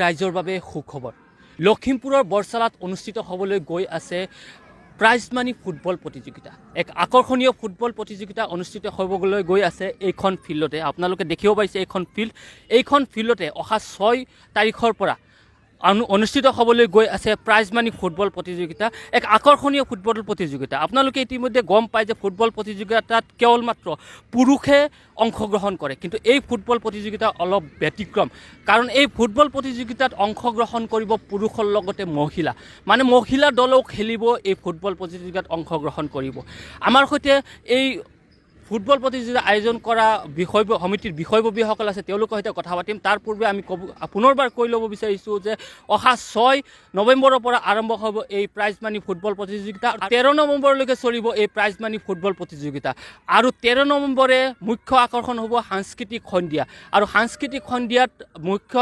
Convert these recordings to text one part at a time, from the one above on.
ৰাইজৰ বাবে সুখবৰ। লখিমপুৰৰ বৰছলত অনুষ্ঠিত হ'বলৈ গৈ আছে প্ৰাইজ মানি ফুটবল প্ৰতিযোগিতা। এক আকৰ্ষণীয় ফুটবল প্ৰতিযোগিতা অনুষ্ঠিত হ'বলৈ গৈ আছে এইখন ফিল্ডতে। আপোনালোকে দেখিব পাৰিছে এইখন ফিল্ডতে অহা 6 তাৰিখৰ পৰা অনুষ্ঠিত হ'বলৈ গৈ আছে প্ৰাইজ মানি ফুটবল প্ৰতিযোগিতা, এক আকৰ্ষণীয় ফুটবল প্ৰতিযোগিতা। আপোনালোকে ইতিমধ্যে গম পায় যে ফুটবল প্ৰতিযোগিতাত কেৱল মাত্ৰ পুৰুষে অংশগ্ৰহণ কৰে, কিন্তু এই ফুটবল প্ৰতিযোগিতা অলপ ব্যতিক্ৰম। কাৰণ এই ফুটবল প্ৰতিযোগিতাত অংশগ্ৰহণ কৰিব পুৰুষৰ লগতে মহিলা, মানে মহিলা দলেও খেলিব এই ফুটবল প্ৰতিযোগিতাত অংশগ্ৰহণ কৰিব। আমাৰ সৈতে এই ফুটবল প্ৰতিযোগিতা আয়োজন কৰা সমিতিৰ বিষয়ববীয়াসকল আছে, তেওঁলোকৰ সৈতে কথা পাতিম। তাৰ পূৰ্বে আমি পুনৰবাৰ কৈ ল'ব বিচাৰিছোঁ যে অহা 6 নৱেম্বৰৰ পৰা আৰম্ভ হ'ব এই প্ৰাইজ মানি ফুটবল প্ৰতিযোগিতা। 13 নৱেম্বৰলৈকে চলিব এই প্ৰাইজ মানি ফুটবল প্ৰতিযোগিতা। আৰু 13 নৱেম্বৰে মুখ্য আকৰ্ষণ হ'ব সাংস্কৃতিক সন্ধিয়া, আৰু সাংস্কৃতিক সন্ধিয়াত মুখ্য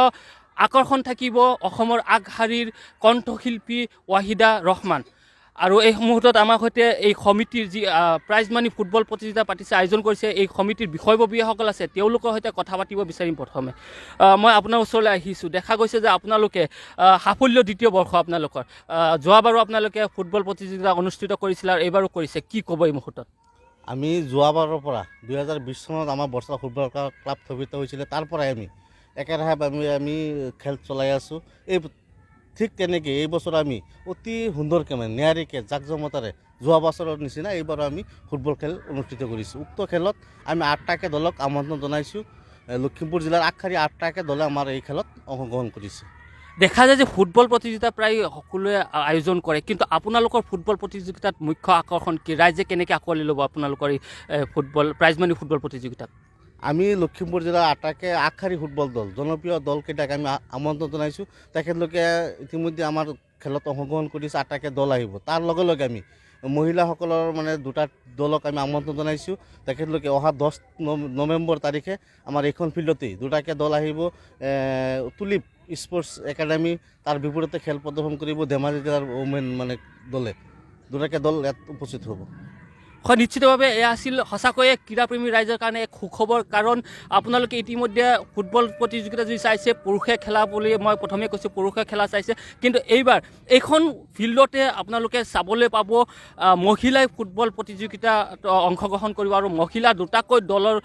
আকৰ্ষণ থাকিব অসমৰ আগশাৰীৰ কণ্ঠশিল্পী ৱাহিদা ৰহমান। আৰু এই মুহূৰ্তত আমাৰ সৈতে এই সমিতিৰ যি প্ৰাইজ মানি ফুটবল প্ৰতিযোগিতা পাতিছে, আয়োজন কৰিছে, এই সমিতিৰ বিষয়ববীয়াসকল আছে, তেওঁলোকৰ সৈতে কথা পাতিব বিচাৰিম। প্ৰথমে মই আপোনাৰ ওচৰলৈ আহিছোঁ। দেখা গৈছে যে আপোনালোকে সাফল্য 2য় বৰ্ষ আপোনালোকৰ। যোৱাবাৰো আপোনালোকে ফুটবল প্ৰতিযোগিতা অনুষ্ঠিত কৰিছিল আৰু এইবাৰো কৰিছে, কি ক'ব এই মুহূৰ্তত? আমি যোৱাবাৰৰ পৰা 2020 চনত আমাৰ বৰছল ফুটবল ক্লাব স্থাপিত হৈছিলে, তাৰ পৰাই আমি একেৰাহে আমি খেল চলাই আছোঁ। ঠিক তেনেকৈ এই বছৰ আমি অতি সুন্দৰকৈ নিয়াৰিকৈ জাকজমতাৰে যোৱা বছৰৰ নিচিনা এইবাৰো আমি ফুটবল খেল অনুষ্ঠিত কৰিছোঁ। উক্ত খেলত আমি 8টাকৈ দলক আমন্ত্ৰণ জনাইছোঁ। লখিমপুৰ জিলাৰ আগশাৰী 8টাকৈ দলে আমাৰ এই খেলত অংশগ্ৰহণ কৰিছে। দেখা যায় যে ফুটবল প্ৰতিযোগিতা প্ৰায় সকলোৱে আয়োজন কৰে, কিন্তু আপোনালোকৰ ফুটবল প্ৰতিযোগিতাত মুখ্য আকৰ্ষণ কি? ৰাইজে কেনেকৈ আঁকোৱালি ল'ব আপোনালোকৰ এই ফুটবল প্ৰাইজ মানি ফুটবল প্ৰতিযোগিতাত? আমি লখিমপুৰ জিলাৰ 8টাকৈ আগশাৰী ফুটবল দল, জনপ্ৰিয় দলকেইটাক আমি আমন্ত্ৰণ জনাইছোঁ। তেখেতলোকে ইতিমধ্যে আমাৰ খেলত অংশগ্ৰহণ কৰিছে। 8টাকৈ দল আহিব। তাৰ লগে লগে আমি মহিলাসকলৰ 2টা দলক আমি আমন্ত্ৰণ জনাইছোঁ। তেখেতলোকে অহা 10 নৱেম্বৰ তাৰিখে আমাৰ এইখন ফিল্ডতেই 2টাকৈ দল আহিব। তুলিপ স্পৰ্টছ একাডেমি, তাৰ বিপৰীতে খেল প্ৰদৰ্শন কৰিব ধেমাজি জিলাৰ ওমেন দলে। 2টাকৈ দল ইয়াত উপস্থিত হ'ব। হয়, নিশ্চিতভাৱে এয়া আছিল সঁচাকৈয়ে ক্ৰীড়াপ্ৰেমী ৰাইজৰ কাৰণে এক সুখবৰ। কাৰণ আপোনালোকে ইতিমধ্যে ফুটবল প্ৰতিযোগিতা যদি চাইছে, পুৰুষে খেলা বুলি মই প্ৰথমে কৈছোঁ, পুৰুষে খেলা চাইছে, কিন্তু এইবাৰ এইখন ফিল্ডতে আপোনালোকে চাবলৈ পাব মহিলাই ফুটবল প্ৰতিযোগিতাত অংশগ্ৰহণ কৰিব, আৰু মহিলা 2টাকৈ দলৰ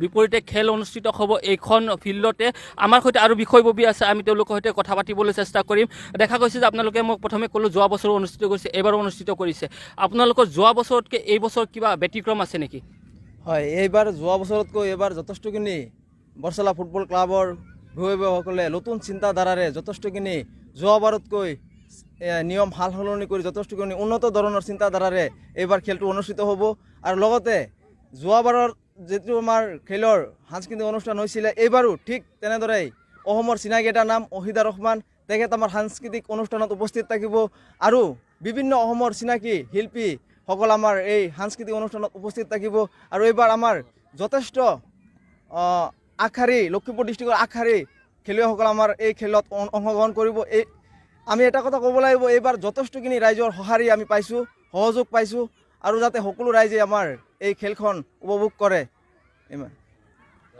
বিপৰীতে খেল অনুষ্ঠিত হ'ব এইখন ফিল্ডতে। আমাৰ সৈতে আৰু বিষয়ববী আছে, আমি তেওঁলোকৰ সৈতে কথা পাতিবলৈ চেষ্টা কৰিম। দেখা গৈছে যে আপোনালোকে মোক প্ৰথমে ক'লোঁ যোৱা বছৰো অনুষ্ঠিত কৰিছে, এইবাৰো অনুষ্ঠিত কৰিছে। আপোনালোকৰ যোৱা বছৰতকৈ এই বছৰ কিবা ব্যতিক্ৰম আছে নেকি? হয়, এইবাৰ যোৱা বছৰতকৈ এইবাৰ যথেষ্টখিনি বৰছলা ফুটবল ক্লাবৰ বিষয়ববীয়াসকলে নতুন চিন্তাধাৰাৰে যথেষ্টখিনি যোৱাবাৰতকৈ নিয়ম সাল সলনি কৰি যথেষ্টখিনি উন্নত ধৰণৰ চিন্তাধাৰাৰে এইবাৰ খেলটো অনুষ্ঠিত হ'ব। আৰু লগতে যোৱাবাৰৰ যিটো আমাৰ খেলৰ সাংস্কৃতিক অনুষ্ঠান হৈছিলে, এইবাৰো ঠিক তেনেদৰেই অসমৰ চিনাকি এটা নাম ৱাহিদা ৰহমান, তেখেত আমাৰ সাংস্কৃতিক অনুষ্ঠানত উপস্থিত থাকিব। আৰু বিভিন্ন অসমৰ চিনাকি শিল্পী সকল আমাৰ এই সাংস্কৃতিক অনুষ্ঠানত উপস্থিত থাকিব। আৰু এইবাৰ আমাৰ যথেষ্ট আগশাৰী লখিমপুৰ ডিষ্ট্ৰিক্টৰ আগশাৰী খেলুৱৈসকল আমাৰ এই খেলত অংশগ্ৰহণ কৰিব। আমি এটা কথা ক'ব লাগিব, এইবাৰ যথেষ্টখিনি ৰাইজৰ সঁহাৰি আমি পাইছোঁ, সহযোগ পাইছোঁ, আৰু যাতে সকলো ৰাইজে আমাৰ এই খেলখন উপভোগ কৰে।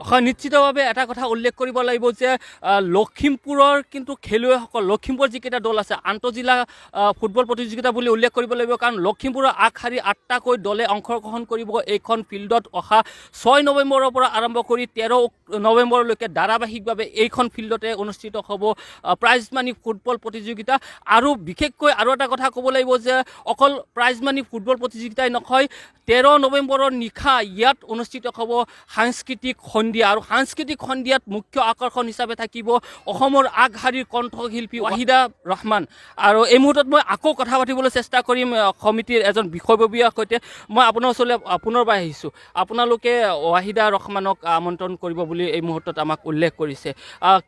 হয়, নিশ্চিতভাৱে এটা কথা উল্লেখ কৰিব লাগিব যে লখিমপুৰৰ কিন্তু খেলুৱৈসকল, লখিমপুৰৰ যিকেইটা দল আছে আন্তঃজিলা ফুটবল প্ৰতিযোগিতা বুলি উল্লেখ কৰিব লাগিব। কাৰণ লখিমপুৰৰ আগশাৰী 8টাকৈ দলে অংশগ্ৰহণ কৰিব এইখন ফিল্ডত। অহা 6 নৱেম্বৰৰ পৰা আৰম্ভ কৰি 13 নৱেম্বৰলৈকে ধাৰাবাহিকভাৱে এইখন ফিল্ডতে অনুষ্ঠিত হ'ব প্ৰাইজ মানি ফুটবল প্ৰতিযোগিতা। আৰু বিশেষকৈ আৰু এটা কথা ক'ব লাগিব যে অকল প্ৰাইজ মানি ফুটবল প্ৰতিযোগিতাই নহয়, 13 নৱেম্বৰৰ নিশা ইয়াত অনুষ্ঠিত হ'ব সাংস্কৃতিক সন্ধিয়া, আৰু সাংস্কৃতিক সন্ধিয়াত মুখ্য আকৰ্ষণ হিচাপে থাকিব অসমৰ আগশাৰীৰ কণ্ঠশিল্পী ৱাহিদা ৰহমান। আৰু এই মুহূৰ্তত মই আকৌ কথা পাতিবলৈ চেষ্টা কৰিম সমিতিৰ এজন বিষয়ববীয়াৰ সৈতে। মই আপোনাৰ ওচৰলৈ পুনৰবাৰ আহিছোঁ। আপোনালোকে ৱাহিদা ৰহমানক আমন্ত্ৰণ কৰিব বুলি এই মুহূৰ্তত আমাক উল্লেখ কৰিছে,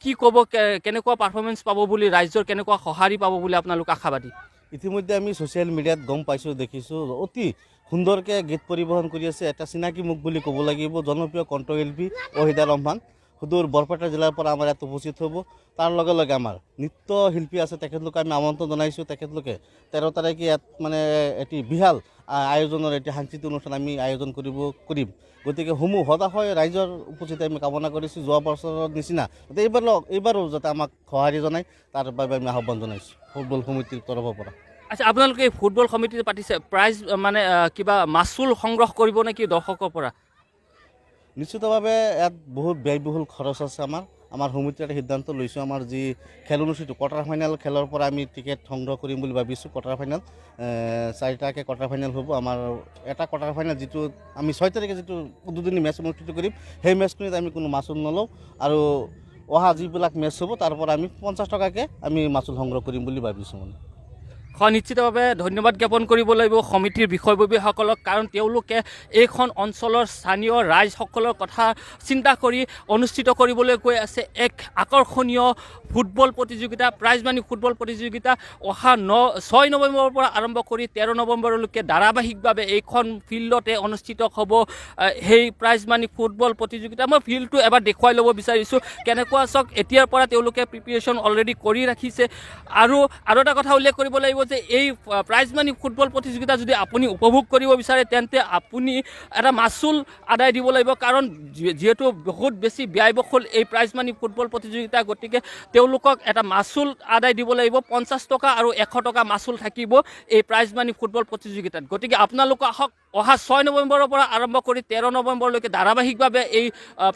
কি ক'ব? কেনেকুৱা পাৰফৰ্মেঞ্চ পাব বুলি, ৰাইজৰ কেনেকুৱা সঁহাৰি পাব বুলি আপোনালোক আশাবাদী? ইতিমধ্যে আমি ছ'চিয়েল মিডিয়াত গম পাইছোঁ, দেখিছোঁ, অতি সুন্দৰকৈ গীত পৰিৱেশন কৰি আছে। এটা চিনাকি মুখ বুলি ক'ব লাগিব, জনপ্ৰিয় কণ্ঠশিল্পী ৱাহিদা ৰহমান। সুদূৰ বৰপেটা জিলাৰ পৰা আমাৰ ইয়াত উপস্থিত হ'ব তাৰ লগে লগে আমাৰ নৃত্যশিল্পী আছে তেখেতলোকে আমি আমন্ত্ৰণ জনাইছোঁ তেখেতলোকে 13 তাৰিখে ইয়াত মানে এটি বিশাল আয়োজনৰ এটি সাংস্কৃতিক অনুষ্ঠান আমি আয়োজন কৰিম গতিকে সমূহ হতাশয় ৰাইজৰ উপস্থিতি আমি কামনা কৰিছোঁ যোৱা বছৰৰ নিচিনা এইবাৰো যাতে আমাক সঁহাৰি জনায় তাৰ বাবে আমি আহ্বান জনাইছোঁ ফুটবল সমিতিৰ তৰফৰ পৰা আচ্ছা আপোনালোকে এই ফুটবল সমিতিটো পাতিছে প্ৰাইজ মানে কিবা মাচুল সংগ্ৰহ কৰিব নেকি দৰ্শকৰ পৰা নিশ্চিতভাৱে ইয়াত বহুত ব্যয়বহুল খৰচ আছে আমাৰ সমিতিৰ এটা সিদ্ধান্ত লৈছোঁ আমাৰ যি খেল অনুষ্ঠিত কোৱাৰ্টাৰ ফাইনেল খেলৰ পৰা আমি টিকেট সংগ্ৰহ কৰিম বুলি ভাবিছোঁ কোৱাৰ্টাৰ ফাইনেল 4টাকৈ কোৱাৰ্টাৰ ফাইনেল হ'ব আমাৰ এটা কোৱাৰ্টাৰ ফাইনেল যিটো আমি 6 তাৰিখে যিটো উদ্বোধনী মেচ অনুষ্ঠিত কৰিম সেই মেচখনিত আমি কোনো মাচুল নলওঁ আৰু অহা যিবিলাক মেচ হ'ব তাৰ পৰা আমি 50 টকাকৈ আমি মাচুল সংগ্ৰহ কৰিম বুলি ভাবিছোঁ মানে নিশ্চিতভাৱে ধন্যবাদ জ্ঞাপন কৰিব লাগিব সমিতিৰ বিষয়ববীয়াসকলক কাৰণ তেওঁলোকে এইখন অঞ্চলৰ স্থানীয় ৰাইজসকলৰ কথা চিন্তা কৰি অনুষ্ঠিত কৰিবলৈ গৈ আছে এক আকৰ্ষণীয় ফুটবল প্ৰতিযোগিতা প্ৰাইজ মানি ফুটবল প্ৰতিযোগিতা অহা 6 নৱেম্বৰৰ পৰা আৰম্ভ কৰি 13 নৱেম্বৰলৈকে ধাৰাবাহিকভাৱে এইখন ফিল্ডতে অনুষ্ঠিত হ'ব সেই প্ৰাইজ মানি ফুটবল প্ৰতিযোগিতা মই ফিল্ডটো এবাৰ দেখুৱাই ল'ব বিচাৰিছোঁ কেনেকুৱা চাওক এতিয়াৰ পৰা তেওঁলোকে প্ৰিপেৰেশ্যন অলৰেডি কৰি ৰাখিছে আৰু এটা কথা উল্লেখ কৰিব লাগিব যে এই প্ৰাইজ মানি ফুটবল প্ৰতিযোগিতা যদি আপুনি উপভোগ কৰিব বিচাৰে তেন্তে আপুনি এটা মাচুল আদায় দিব লাগিব কাৰণ যিহেতু বহুত বেছি ব্যয়বহুল এই প্ৰাইজ মানি ফুটবল প্ৰতিযোগিতা গতিকে তেওঁলোকক এটা মাচুল আদায় দিব লাগিব 50 টকা আৰু 100 টকা মাচুল থাকিব এই প্ৰাইজ মানি ফুটবল প্ৰতিযোগিতাত গতিকে আপোনালোক আহক অহা 6 নৱেম্বৰৰ পৰা আৰম্ভ কৰি 13 নৱেম্বৰলৈকে ধাৰাবাহিকভাৱে এই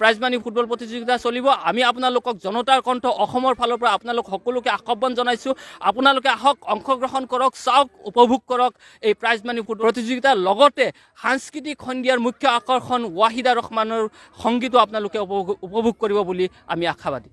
প্ৰাইজ মানি ফুটবল প্ৰতিযোগিতা চলিব আমি আপোনালোকক জনতাৰ কণ্ঠ অসমৰ ফালৰ পৰা আপোনালোক সকলোকে আহ্বান জনাইছোঁ আপোনালোকে আহক অংশগ্ৰহণ কৰক চাওক উপভোগ কৰক এই প্ৰাইজ মানি ফুটবল প্ৰতিযোগিতাৰ লগতে সাংস্কৃতিক সন্ধিয়াৰ মুখ্য আকৰ্ষণ ৱাহিদা ৰহমানৰ সংগীতো আপোনালোকে উপভোগ কৰিব বুলি আমি আশাবাদী